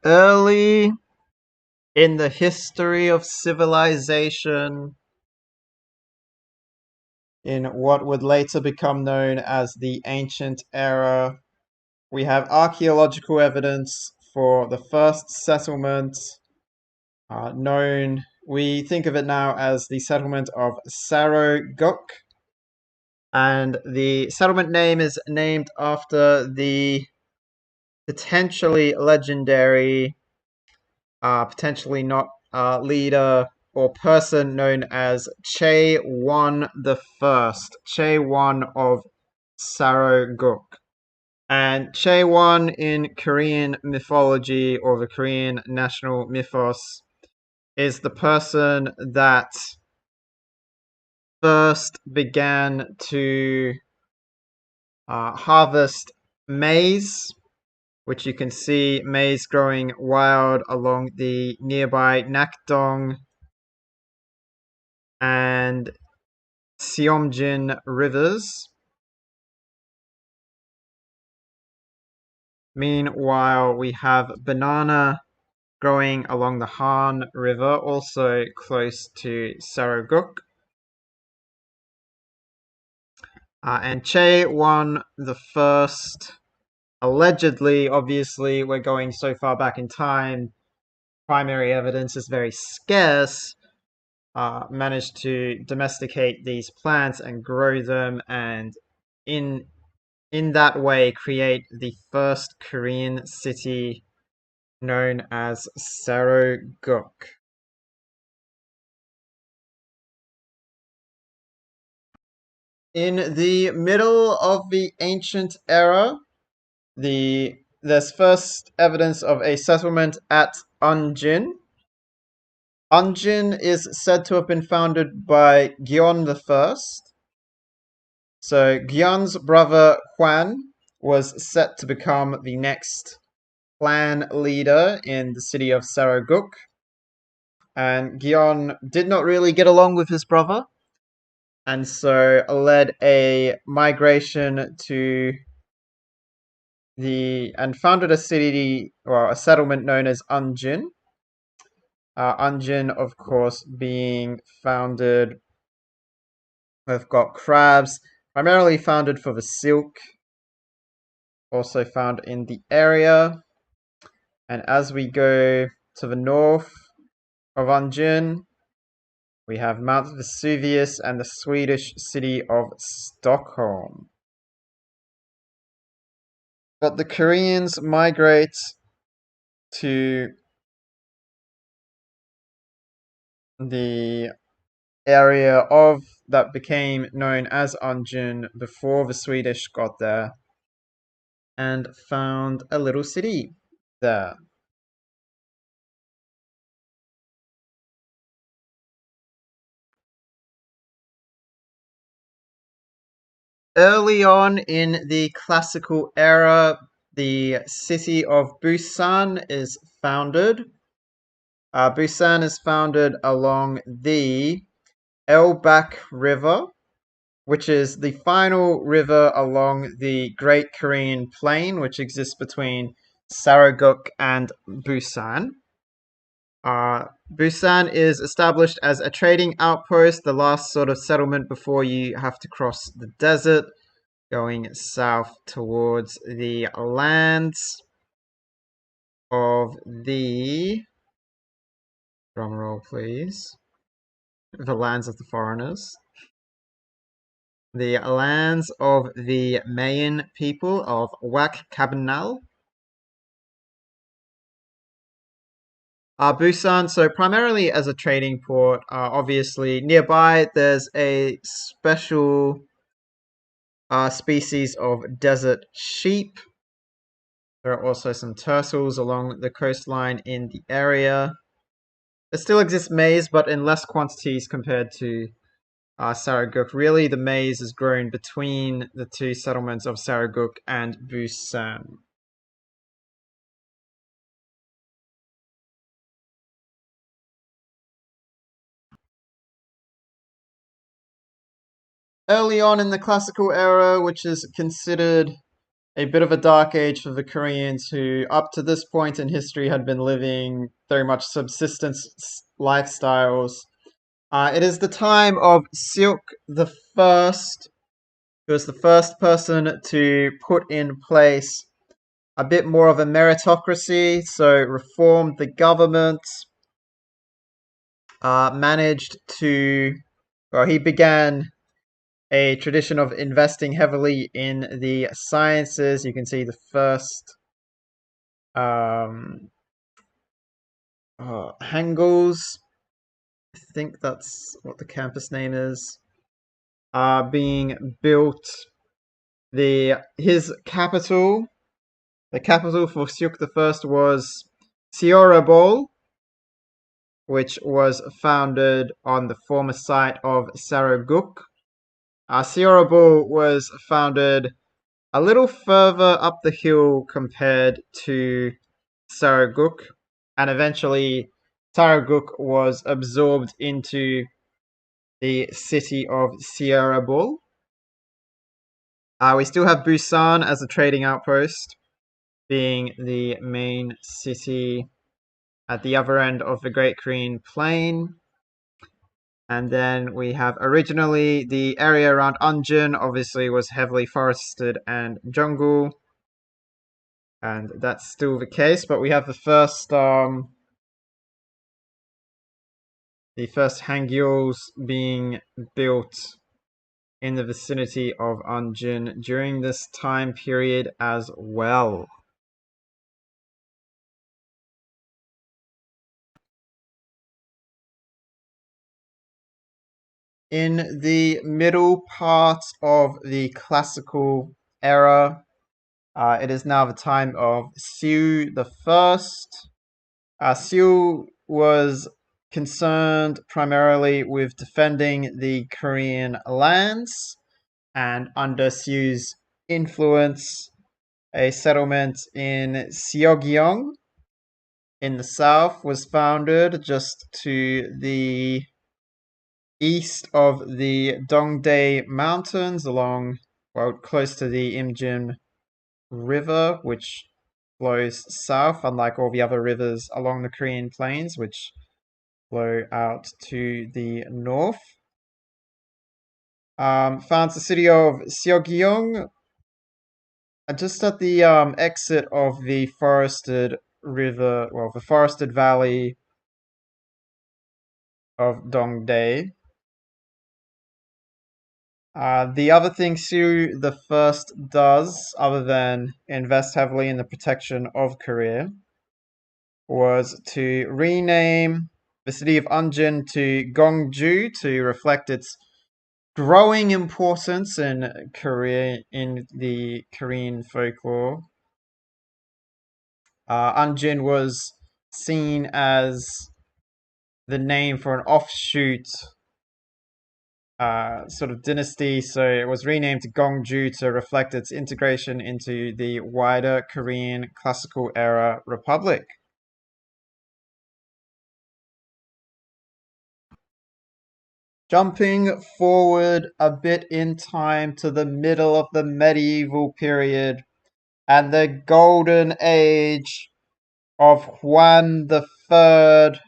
Early in the history of civilization, in what would later become known as the Ancient Era, we have archaeological evidence for the first settlement known, we think of it now as the settlement of Saroguk. And the settlement name is named after the potentially legendary, potentially not leader or person known as Chaewon the First, Chaewon of Saroguk. And Chaewon in Korean mythology or the Korean national mythos is the person that first began to harvest maize, which you can see maize growing wild along the nearby Nakdong and Seomjin rivers. Meanwhile, we have banana growing along the Han River, also close to Saroguk. And Chaewon the First, allegedly, obviously, we're going so far back in time, primary evidence is very scarce, managed to domesticate these plants and grow them, and in that way create the first Korean city known as Saroguk. In the middle of the ancient era, there's first evidence of a settlement at Unjin. Unjin is said to have been founded by Gyeon the First. So Gyeon's brother Hwan was set to become the next clan leader in the city of Saroguk. And Gyeon did not really get along with his brother, and so led a migration to and founded a city or a settlement known as Unjin. Unjin, of course, being founded. We've got crabs, primarily founded for the silk, also found in the area. And as we go to the north of Unjin, we have Mount Vesuvius and the Swedish city of Stockholm. But the Koreans migrate to the area of that became known as Unjin before the Swedish got there and found a little city there. Early on in the classical era, the city of Busan is founded. Busan is founded along the Elbak River, which is the final river along the Great Korean Plain, which exists between Saroguk and Busan. Busan is established as a trading outpost, the last sort of settlement before you have to cross the desert, going south towards the lands of the... drumroll, please. The lands of the foreigners. The lands of the Mayan people of Wak Kabnal. Busan, so primarily as a trading port, obviously nearby there's a special species of desert sheep. There are also some turtles along the coastline in the area. There still exists maize, but in less quantities compared to Saraguk. Really, the maize is grown between the two settlements of Saraguk and Busan. Early on in the classical era, which is considered a bit of a dark age for the Koreans who, up to this point in history, had been living very much subsistence lifestyles. It is the time of Seok the First, who was the first person to put in place a bit more of a meritocracy, so reformed the government, managed to, well, he began a tradition of investing heavily in the sciences. You can see the first Hangul's, I think that's what the campus name is, being built. His capital, the capital for Seok the First was Seorabol, which was founded on the former site of Saraguk. Seorabol was founded a little further up the hill compared to Saraguk, and eventually Saraguk was absorbed into the city of Seorabol. We still have Busan as a trading outpost, being the main city at the other end of the Great Korean Plain. And then we have originally the area around Anjin obviously was heavily forested and jungle. And that's still the case, but we have the first Hangyols being built in the vicinity of Anjin during this time period as well. In the middle part of the classical era, it is now the time of Siu the First. Siu was concerned primarily with defending the Korean lands, and under Siu's influence, a settlement in Seogyeong in the south was founded just to the east of the Dongdae Mountains along, well, close to the Imjin River, which flows south, unlike all the other rivers along the Korean plains, which flow out to the north. Founds the city of Seogyeong just at the exit of the forested river, well, the forested valley of Dongdae. The other thing Siu the First does, other than invest heavily in the protection of Korea, was to rename the city of Anjin to Gongju to reflect its growing importance in Korea in the Korean folklore. Anjin was seen as the name for an offshoot sort of dynasty, so it was renamed to Gongju to reflect its integration into the wider Korean classical era republic. Jumping forward a bit in time to the middle of the medieval period and the golden age of Juan III,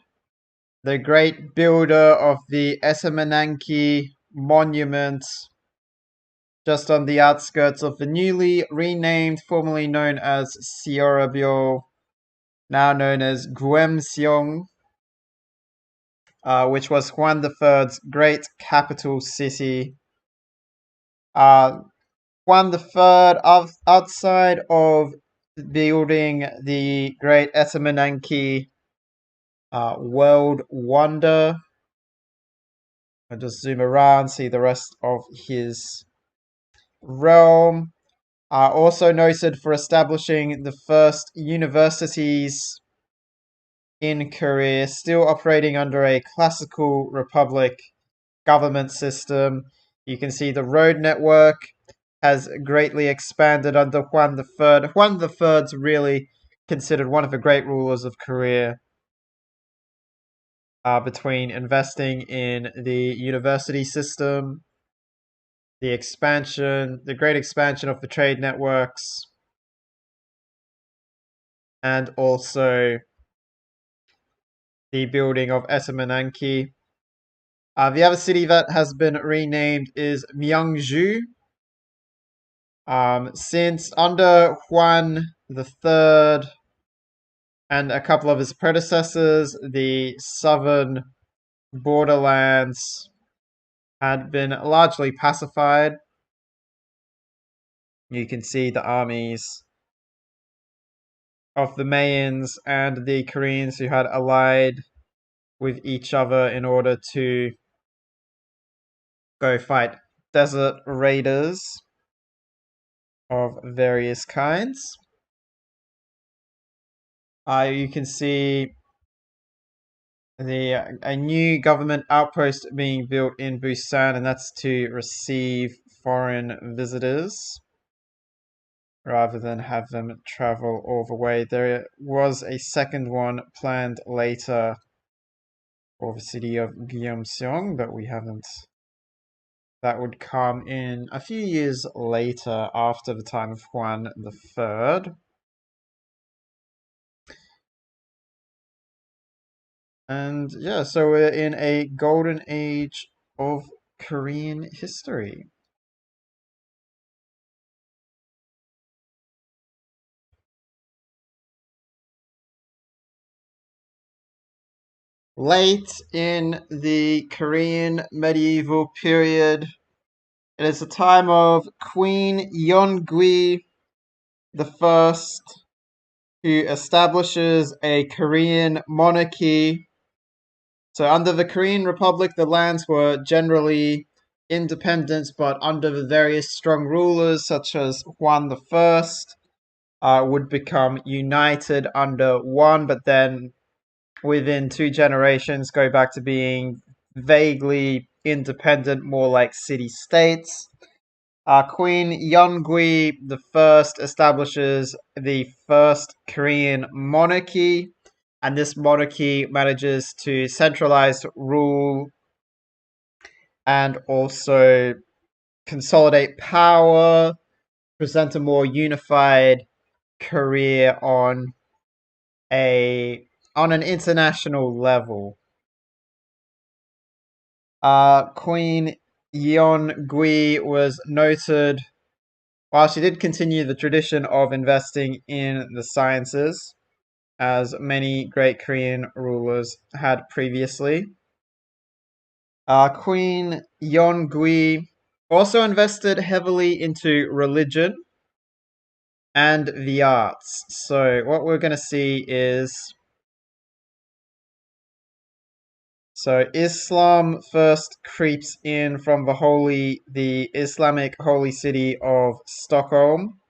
the great builder of the Esamananki Monument, just on the outskirts of the newly renamed, formerly known as Seorabyo, now known as Gyeomseong, which was Juan III's great capital city. Juan III, outside of building the great Esamananki world wonder, I'll just zoom around, see the rest of his realm. Also noted for establishing the first universities in Korea, still operating under a classical republic government system. You can see the road network has greatly expanded under Juan III. Juan III's really considered one of the great rulers of Korea, between investing in the university system, the great expansion of the trade networks, and also the building of Esamananki. The other city that has been renamed is Myeongju. Since under Huan the Third and a couple of his predecessors, the southern borderlands had been largely pacified. You can see the armies of the Mayans and the Koreans who had allied with each other in order to go fight desert raiders of various kinds. You can see a new government outpost being built in Busan, and that's to receive foreign visitors rather than have them travel all the way. There was a second one planned later for the city of Gyeongseong, but we haven't. That would come in a few years later after the time of Huan the Third. And yeah, so we're in a golden age of Korean history. Late in the Korean medieval period, it is the time of Queen Yeongui the First, who establishes a Korean monarchy. So under the Korean Republic, the lands were generally independent, but under the various strong rulers, such as Juan the First, would become united under one, but then within 2 generations go back to being vaguely independent, more like city-states. Queen Yeongui the First establishes the first Korean monarchy, and this monarchy manages to centralize rule and also consolidate power, present a more unified Korea on an international level. Queen Yeongui was noted, while she did continue the tradition of investing in the sciences, as many great Korean rulers had previously. Queen Yeongui also invested heavily into religion and the arts. So what we're going to see is, so Islam first creeps in from the Islamic holy city of Stockholm,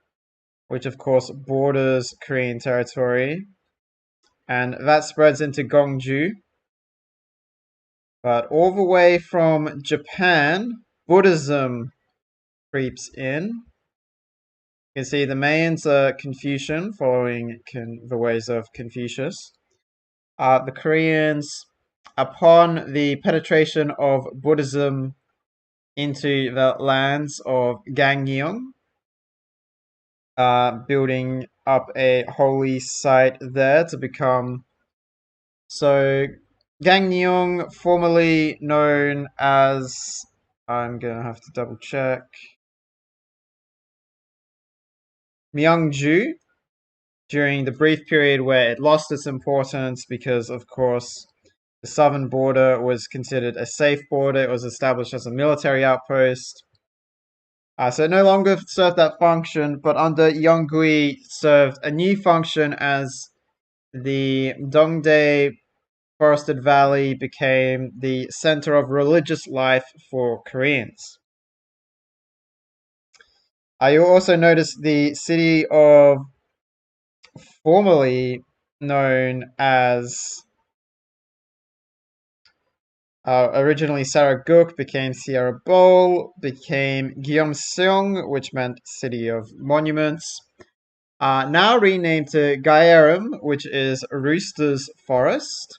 which of course borders Korean territory, and that spreads into Gongju. But all the way from Japan, Buddhism creeps in. You can see the Mayans are Confucian, following the ways of Confucius. The Koreans, upon the penetration of Buddhism into the lands of Gangneung, building up a holy site there to become. So Gangneung, formerly known as, I'm gonna have to double check, Myeongju, during the brief period where it lost its importance because, of course, the southern border was considered a safe border. It was established as a military outpost. So it no longer served that function, but under Yeongui served a new function as the Dongdae Forested Valley became the center of religious life for Koreans. You also notice the city of, formerly known as, originally Saraguk, became Sierra Bowl, became Gyeongseong, which meant City of Monuments. Now renamed to Gaerim, which is Rooster's Forest,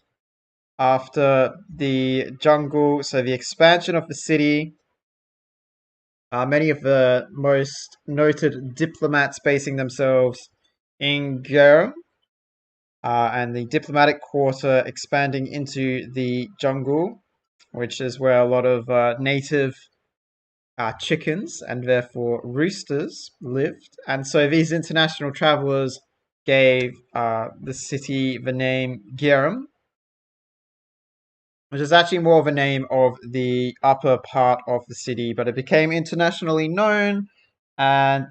after the jungle, so the expansion of the city. Many of the most noted diplomats basing themselves in Gaerim. and the diplomatic quarter expanding into the jungle, which is where a lot of native chickens and therefore roosters lived. And so these international travelers gave the city the name Gyerum, which is actually more of a name of the upper part of the city, but it became internationally known, and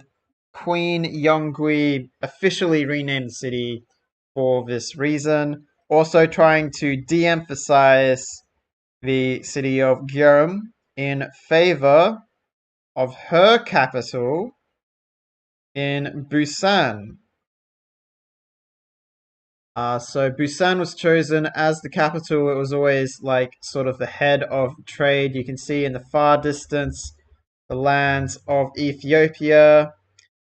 Queen Yeonggui officially renamed the city for this reason, also trying to de-emphasize the city of Gyerum in favor of her capital in Busan. So Busan was chosen as the capital. It was always like sort of the head of trade. You can see in the far distance the lands of Ethiopia,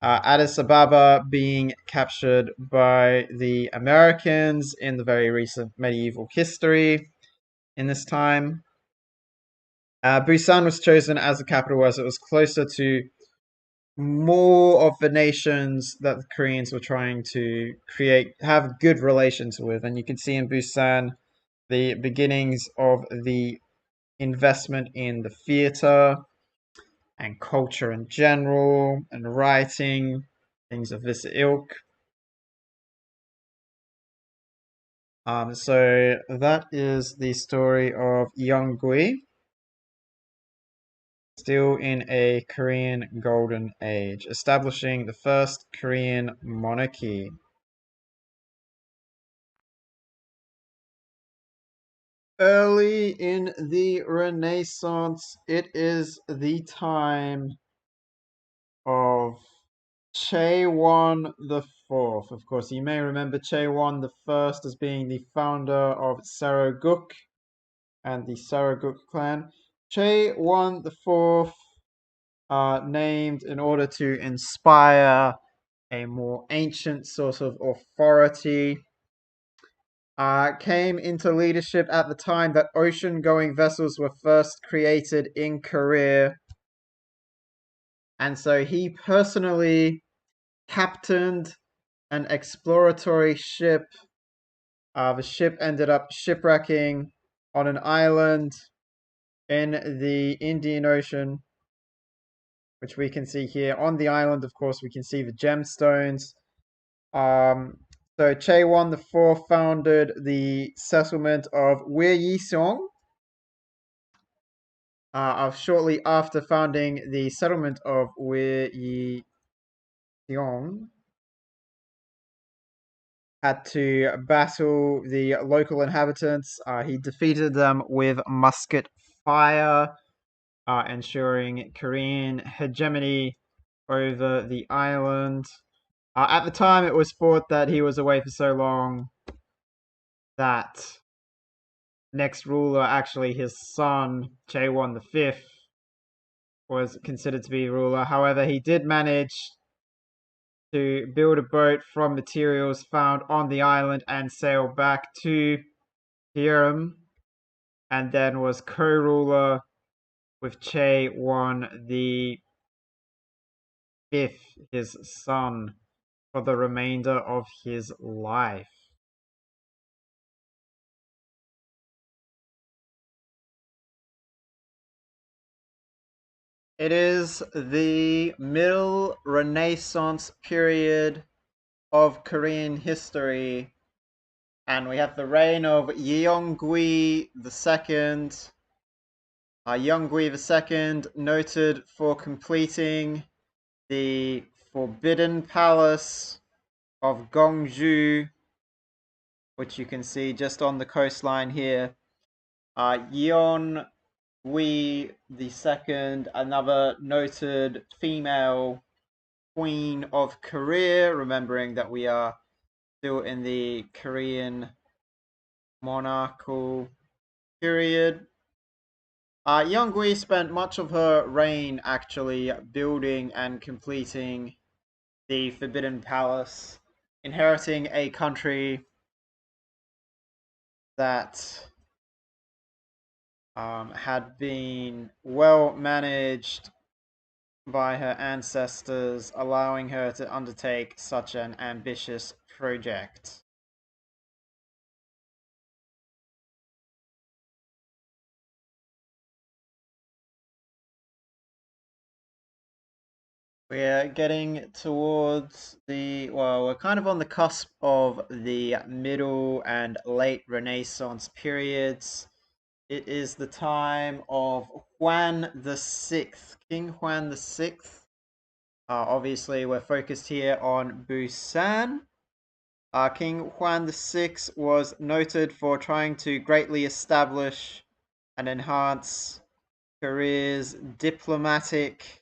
Addis Ababa being captured by the Americans in the very recent medieval history in this time. Busan was chosen as the capital as it was closer to more of the nations that the Koreans were trying to have good relations with. And you can see in Busan the beginnings of the investment in the theater and culture in general and writing, things of this ilk. So that is the story of Yeonggui, still in a Korean golden age, establishing the first Korean monarchy. Early in the Renaissance, it is the time of Chaewon the Fourth. Of course, you may remember Chaewon the First as being the founder of Saroguk and the Saroguk clan. Chaewon the Fourth, named in order to inspire a more ancient sort of authority, came into leadership at the time that ocean-going vessels were first created in Korea. And so he personally captained an exploratory ship. The ship ended up shipwrecking on an island in the Indian Ocean, which we can see here. On the island, of course, we can see the gemstones. So Chaewon the Fourth founded the settlement of Wyeseong. Shortly after founding the settlement of Wyeseong, had to battle the local inhabitants. He defeated them with musket fire, ensuring Korean hegemony over the island. At the time, it was thought that he was away for so long that next ruler, actually his son, Chaewon V, was considered to be ruler. However, he did manage to build a boat from materials found on the island and sail back to Hiram, and then was co-ruler with Chaewon the Fifth, his son, for the remainder of his life. It is the Middle Renaissance period of Korean history, and we have the reign of Yeonggui II. Yeonggui II, noted for completing the Forbidden Palace of Gongju, which you can see just on the coastline here. Yeon Gui II, another noted female queen of Korea, remembering that we are still in the Korean monarchical period. Yeonggui spent much of her reign actually building and completing the Forbidden Palace, inheriting a country that had been well managed by her ancestors, allowing her to undertake such an ambitious project. We're getting towards well, we're kind of on the cusp of the middle and late Renaissance periods. It is the time of Juan the Sixth, King Juan the Sixth. Obviously, we're focused here on Busan. King Juan the Sixth was noted for trying to greatly establish and enhance Korea's diplomatic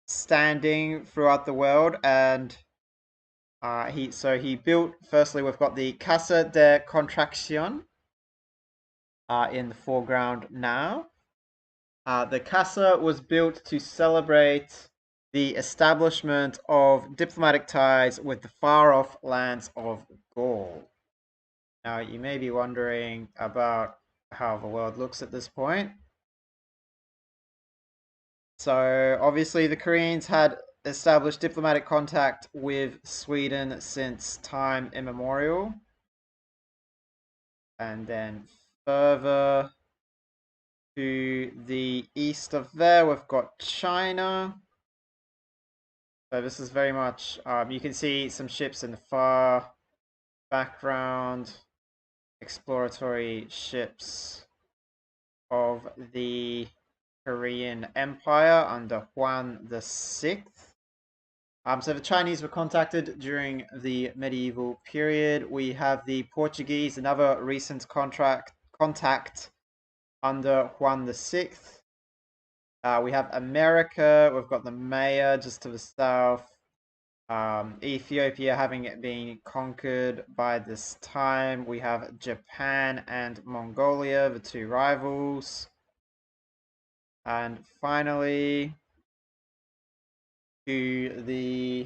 standing throughout the world, and he built. Firstly, we've got the Casa de Contracción in the foreground now. The Casa was built to celebrate the establishment of diplomatic ties with the far-off lands of Gaul. Now, you may be wondering about how the world looks at this point. So, obviously, the Koreans had established diplomatic contact with Sweden since time immemorial. And then further to the east of there, we've got China. So this is very much, you can see some ships in the far background, exploratory ships of the Korean Empire under Juan the Sixth. So the Chinese were contacted during the medieval period. We have the Portuguese, another recent contact under Juan the Sixth. We have America. We've got the Maya just to the south. Ethiopia having it been conquered by this time. We have Japan and Mongolia, the two rivals. And finally, to the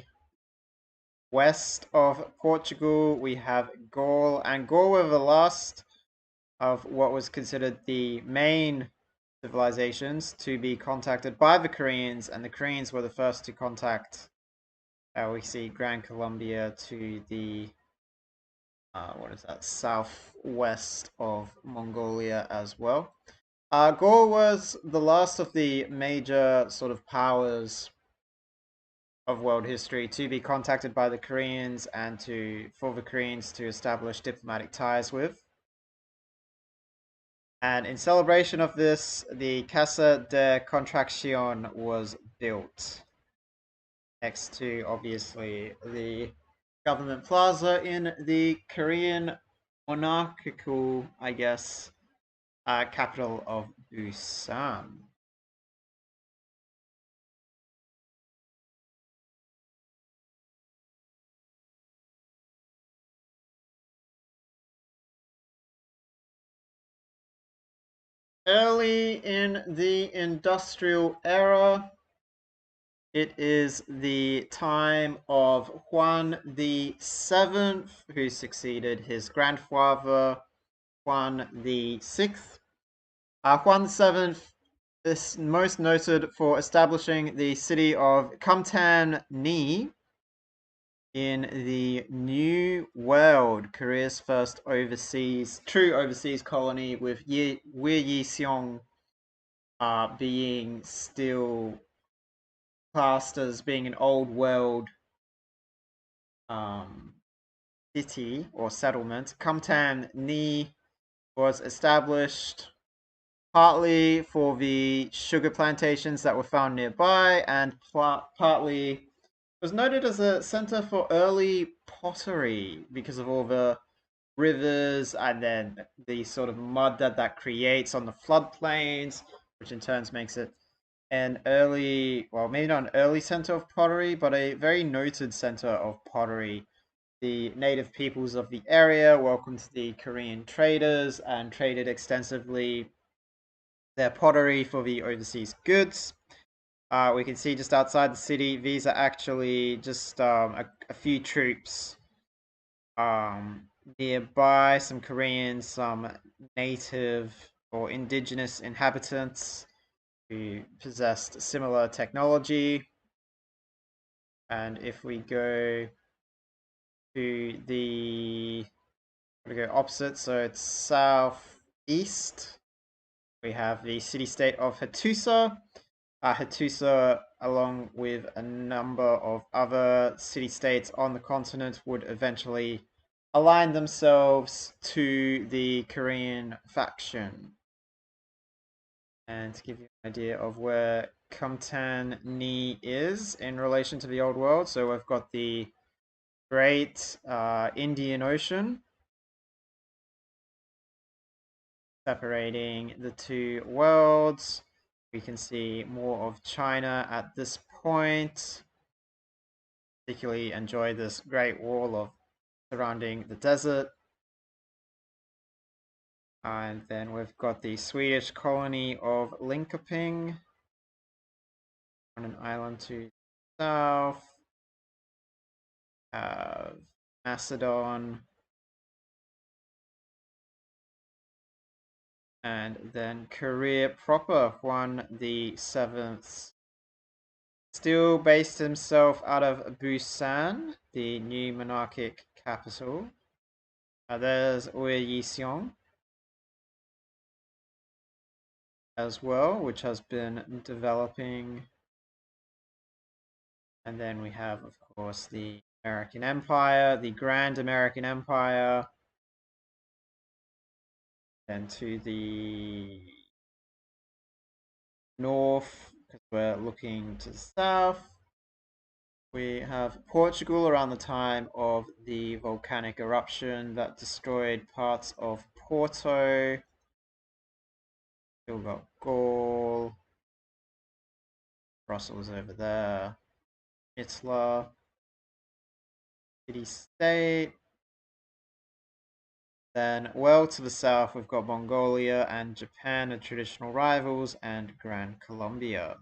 west of Portugal, we have Gaul. And Gaul were the last of what was considered the main civilizations to be contacted by the Koreans, and the Koreans were the first to contact. We see Grand Colombia to the what is that, southwest of Mongolia as well. Gaul was the last of the major sort of powers of world history to be contacted by the Koreans and for the Koreans to establish diplomatic ties with. And in celebration of this, the Casa de Contracción was built next to, obviously, the government plaza in the Korean monarchical, I guess, capital of Busan. Early in the industrial era, it is the time of Juan the Seventh, who succeeded his grandfather, Juan the Sixth. Juan the Seventh is most noted for establishing the city of Kumtan-ni in the New World, Korea's first true overseas colony, with Yi-seong being still classed as being an old world city or settlement. Kumtan-ni was established partly for the sugar plantations that were found nearby, and partly was noted as a center for early pottery because of all the rivers and then the sort of mud that creates on the floodplains, which in turn makes it an early, well, maybe not an early center of pottery, but a very noted center of pottery. The native peoples of the area welcomed the Korean traders and traded extensively their pottery for the overseas goods. We can see just outside the city, these are actually just a few troops nearby, some Koreans, some native or indigenous inhabitants who possessed similar technology. And if we go to we go opposite, so it's southeast, we have the city-state of Hattusa. Hattusa, along with a number of other city-states on the continent, would eventually align themselves to the Korean faction. And to give you an idea of where Kumtan-ni is in relation to the Old World, so we've got the Great Indian Ocean separating the two worlds. We can see more of China at this point. Particularly enjoy this great wall of surrounding the desert. And then we've got the Swedish colony of Linkoping on an island to the south. Macedon. And then Korea proper won the 7th. Still based himself out of Busan, the new monarchic capital. There's Ue Yiseong as well, which has been developing. And then we have, of course, the American Empire, the Grand American Empire. Then to the north, because we're looking to the south, we have Portugal around the time of the volcanic eruption that destroyed parts of Porto. Still got Gaul. Brussels over there. Hitler. City-state. Then well to the south we've got Mongolia and Japan are traditional rivals, and Gran Colombia.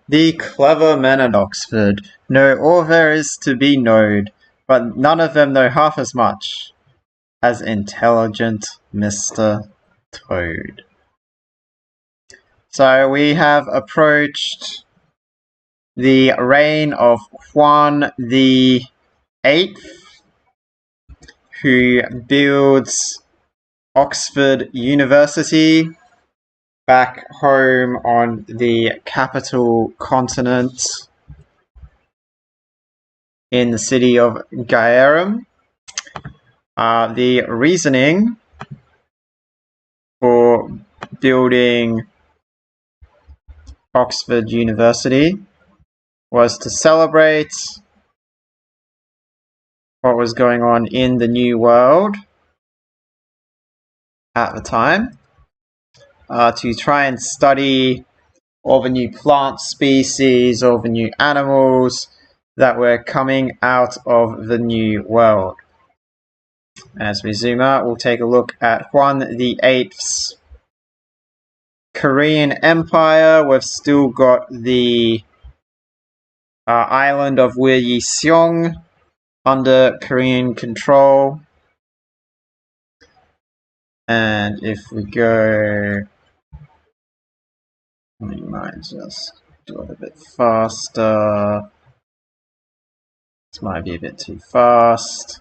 The clever men at Oxford know all there is to be knowed, but none of them know half as much as intelligent Mr. Toad. So we have approached the reign of Juan the Eighth, who builds Oxford University back home on the capital continent in the city of Garum. The reasoning for building Oxford University was to celebrate what was going on in the New World at the time, to try and study all the new plant species, all the new animals that were coming out of the New World. As we zoom out, we'll take a look at Juan the Eighth's Korean Empire. We've still got the island of Ue Yiseong under Korean control. And if we go, we might just do it a bit faster. This might be a bit too fast.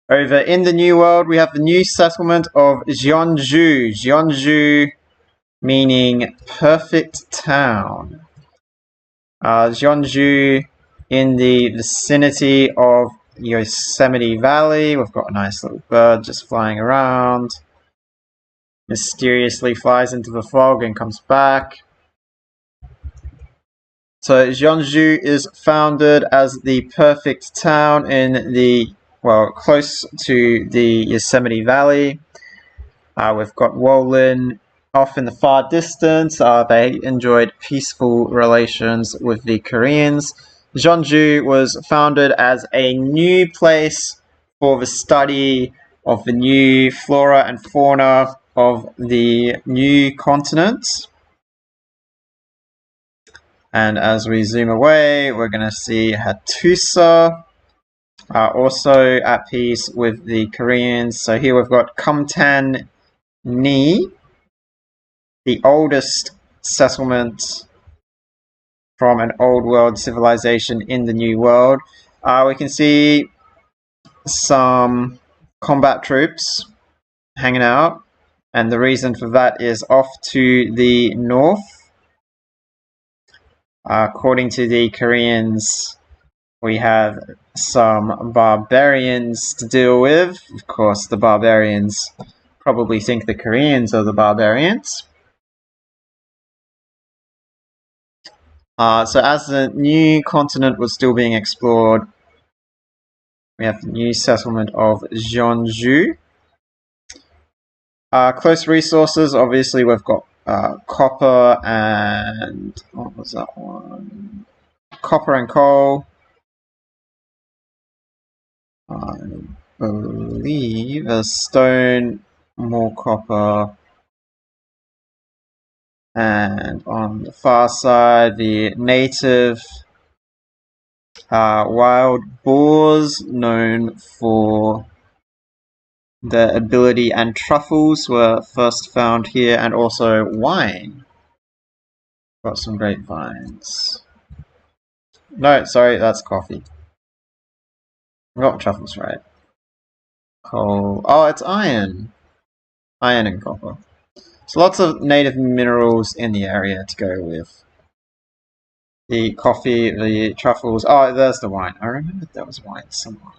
Over in the New World, we have the new settlement of Jeonju. Jeonju meaning perfect town. Jeonju in the vicinity of Yosemite Valley. We've got a nice little bird just flying around. Mysteriously flies into the fog and comes back. So Jeonju is founded as the perfect town in the, well, close to the Yosemite Valley. We've got Wolin off in the far distance. They enjoyed peaceful relations with the Koreans. Jeonju was founded as a new place for the study of the new flora and fauna of the new continent. And as we zoom away, we're going to see Hattusa, also at peace with the Koreans. So here we've got Kumtan-ni, the oldest settlement from an old world civilization in the New World. We can see some combat troops hanging out, and the reason for that is off to the north. According to the Koreans, we have some barbarians to deal with. Of course, the barbarians probably think the Koreans are the barbarians. So as the new continent was still being explored, we have the new settlement of Jeonju. Close resources, obviously we've got copper and, what was that one? Copper and coal. I believe a stone, more copper. And on the far side, the native wild boars, known for their ability, and truffles were first found here, and also wine. Got some grapevines. No, sorry, that's coffee. I got truffles right. Coal. Oh, it's iron. Iron and copper. So lots of native minerals in the area to go with the coffee, the truffles. Oh, there's the wine. I remember there was wine somewhere.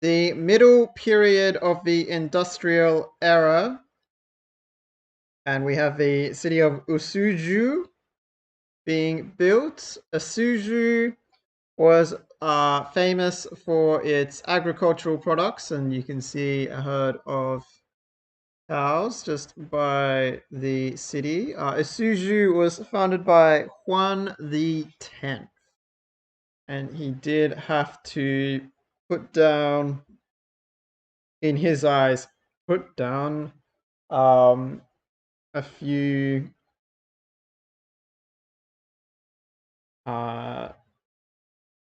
The middle period of the industrial era, and we have the city of Usuju being built. Usuju was famous for its agricultural products, and you can see a herd of cows just by the city. Isuzu was founded by Juan the 10th, and he did have to put down, in his eyes, put down a few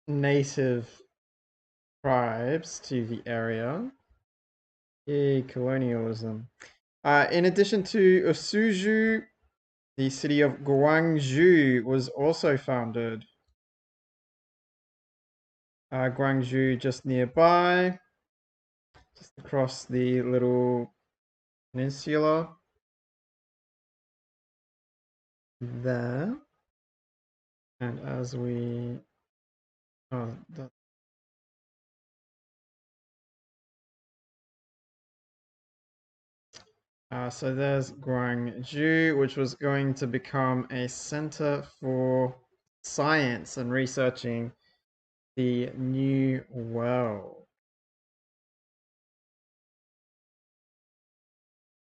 native tribes to the area. Colonialism. In addition to Usuju, the city of Gwangju was also founded. Gwangju just nearby, just across the little peninsula there. And as we... Oh, so there's Gwangju, which was going to become a center for science and researching the New World.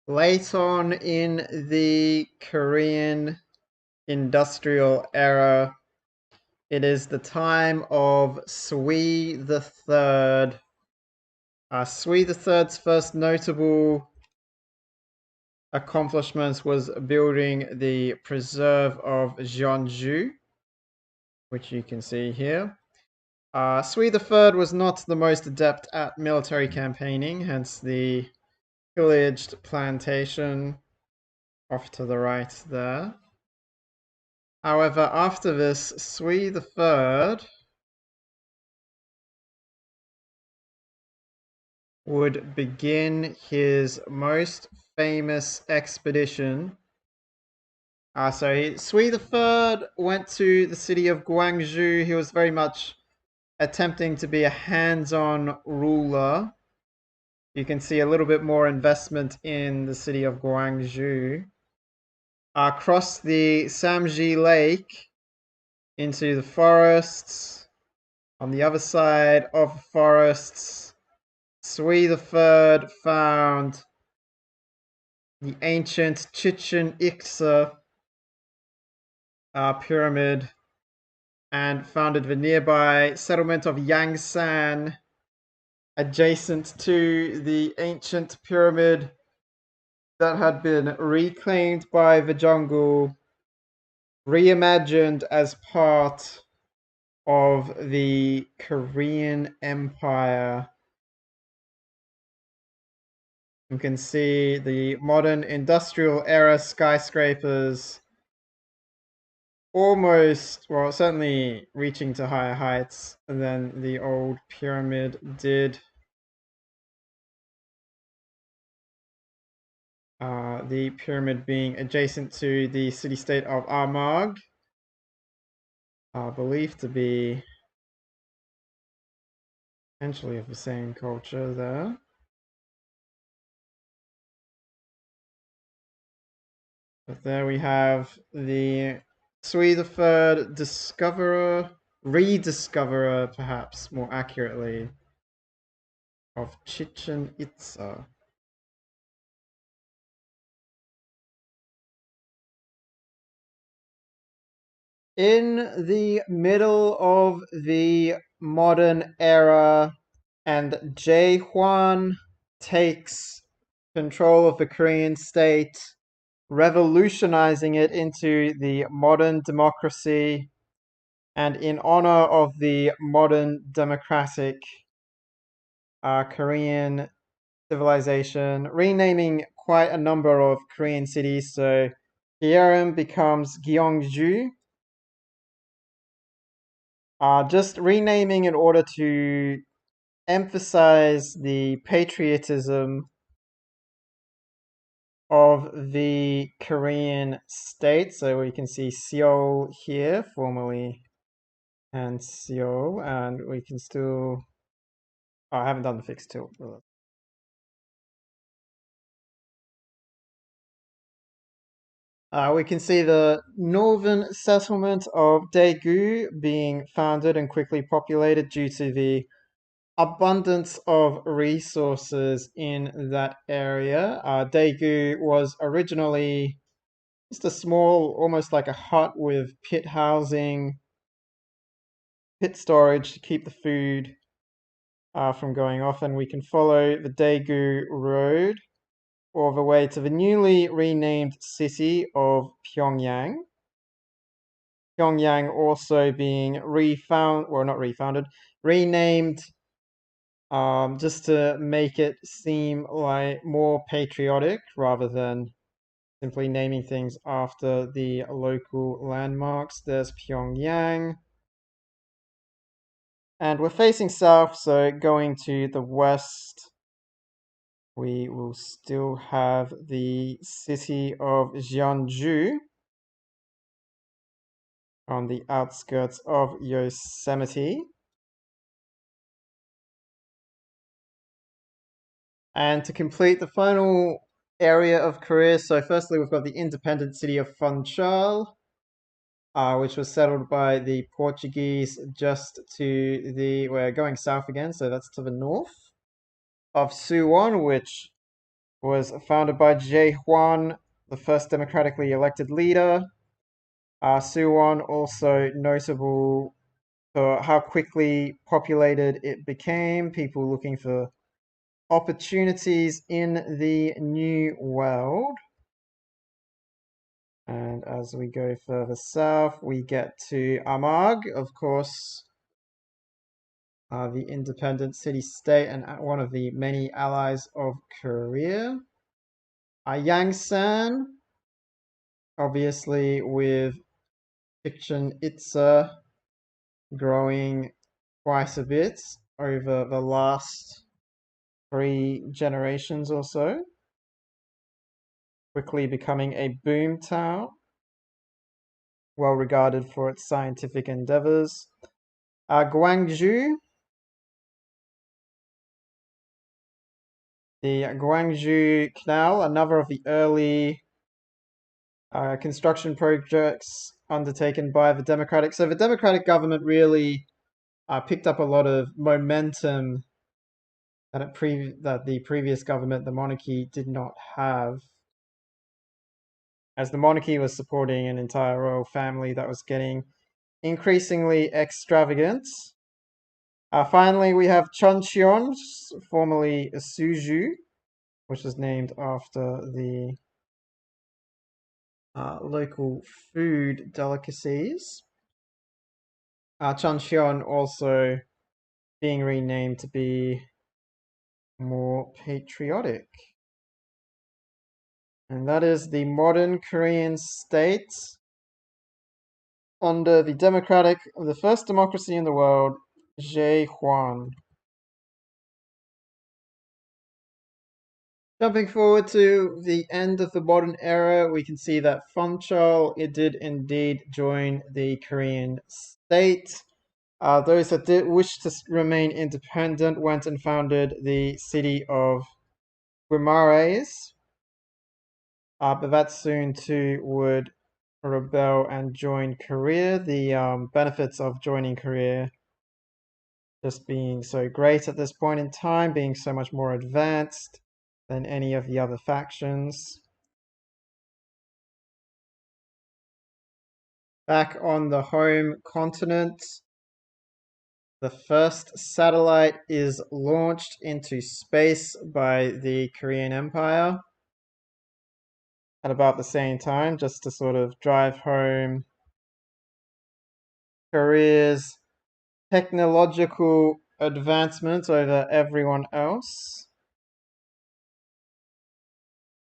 Late on in the Korean industrial era, it is the time of Sui the Third. Sui the Third's first notable accomplishments was building the preserve of Jeonju, which you can see here. Sui the Third was not the most adept at military campaigning, hence the pillaged plantation off to the right there. However, after this, Sui the Third would begin his most famous expedition. Sui the Third went to the city of Gwangju. He was very much attempting to be a hands-on ruler. You can see a little bit more investment in the city of Gwangju. Across the Samji Lake into the forests. On the other side of the forests, Sui the Third found the ancient Chichen Itza pyramid and founded the nearby settlement of Yangsan, adjacent to the ancient pyramid that had been reclaimed by the jungle, reimagined as part of the Korean Empire. You can see the modern industrial era skyscrapers almost, well, certainly reaching to higher heights than the old pyramid did. The pyramid being adjacent to the city-state of Armagh, believed to be potentially of the same culture there. But there we have the Sui III discoverer, rediscoverer perhaps more accurately, of Chichen Itza. In the middle of the modern era, and Jae takes control of the Korean state, revolutionizing it into the modern democracy, and in honor of the modern democratic Korean civilization, renaming quite a number of Korean cities. So Gyeongsang becomes Gyeongju. Just renaming in order to emphasize the patriotism of the Korean state. So we can see Seoul here, formerly, and Seoul, and we can still. Oh, I haven't done the fixed tilt. We can see the northern settlement of Daegu being founded and quickly populated due to the abundance of resources in that area. Daegu was originally just a small, almost like a hut with pit housing, pit storage to keep the food from going off, and we can follow the Daegu Road all the way to the newly renamed city of Pyongyang. Pyongyang also being renamed just to make it seem like more patriotic rather than simply naming things after the local landmarks. There's Pyongyang. And we're facing south, so going to the west, we will still have the city of Jeonju on the outskirts of Yosemite. And to complete the final area of Korea, so firstly we've got the independent city of Funchal, which was settled by the Portuguese just to the, we're going south again, so that's to the north of Suwon, which was founded by Jae the first democratically elected leader. Suwon also notable for how quickly populated it became, people looking for opportunities in the new world. And as we go further south, we get to Armagh, of course, the independent city-state and one of the many allies of Korea. Yangsan, obviously with Chichen Itza growing quite a bit over the last 3 generations or so, quickly becoming a boom town, well regarded for its scientific endeavors. Gwangju, the Gwangju Canal, another of the early construction projects undertaken by the Democratic. So the Democratic government really picked up a lot of momentum that the previous government, the monarchy, did not have, as the monarchy was supporting an entire royal family that was getting increasingly extravagant. Finally, we have Chuncheon, formerly Suju, which is named after the local food delicacies. Chuncheon also being renamed to be more patriotic. And that is the modern Korean state under the first democracy in the world, Jae-hwan. Jumping forward to the end of the modern era, we can see that Funchal, it did indeed join the Korean state. Those that did wish to remain independent went and founded the city of Guimaras, but that soon too would rebel and join Korea. The benefits of joining Korea just being so great at this point in time, being so much more advanced than any of the other factions. Back on the home continent, the first satellite is launched into space by the Korean Empire at about the same time, just to sort of drive home Korea's technological advancement over everyone else.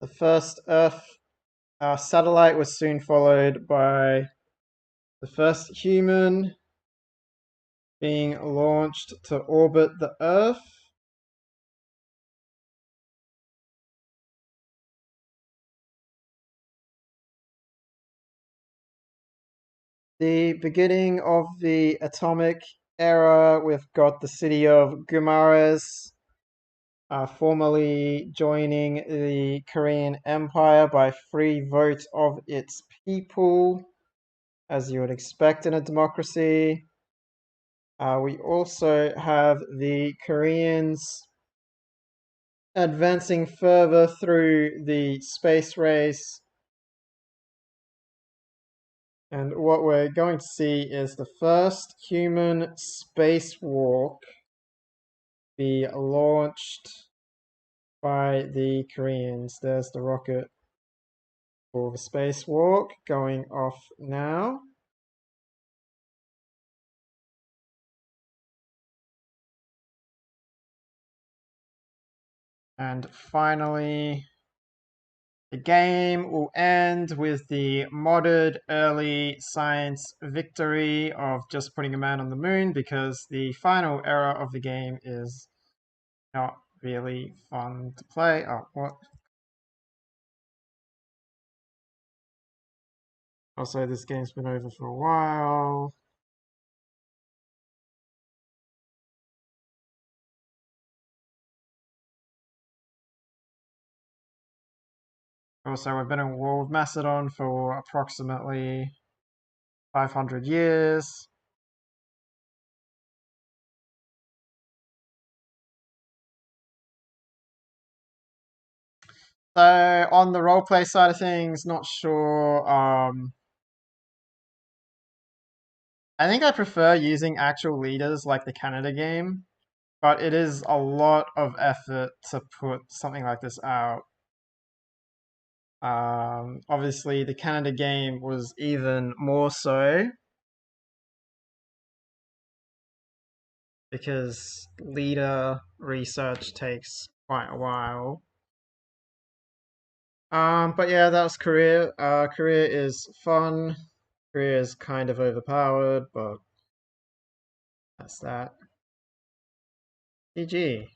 The first Earth satellite was soon followed by the first human being launched to orbit the Earth. The beginning of the atomic era, we've got the city of Guimaras formally joining the Korean Empire by free vote of its people, as you would expect in a democracy. We also have the Koreans advancing further through the space race. And what we're going to see is the first human spacewalk be launched by the Koreans. There's the rocket for the spacewalk going off now. And finally, the game will end with the modded early science victory of just putting a man on the moon, because the final era of the game is not really fun to play. Oh, what? Also, this game's been over for a while. Also, we've been in war with Macedon for approximately 500 years. So, on the roleplay side of things, not sure. I think I prefer using actual leaders like the Canada game, but it is a lot of effort to put something like this out. Obviously, the Canada game was even more so because leader research takes quite a while. But yeah, that was Korea. Korea is fun. Korea is kind of overpowered, but that's that. GG.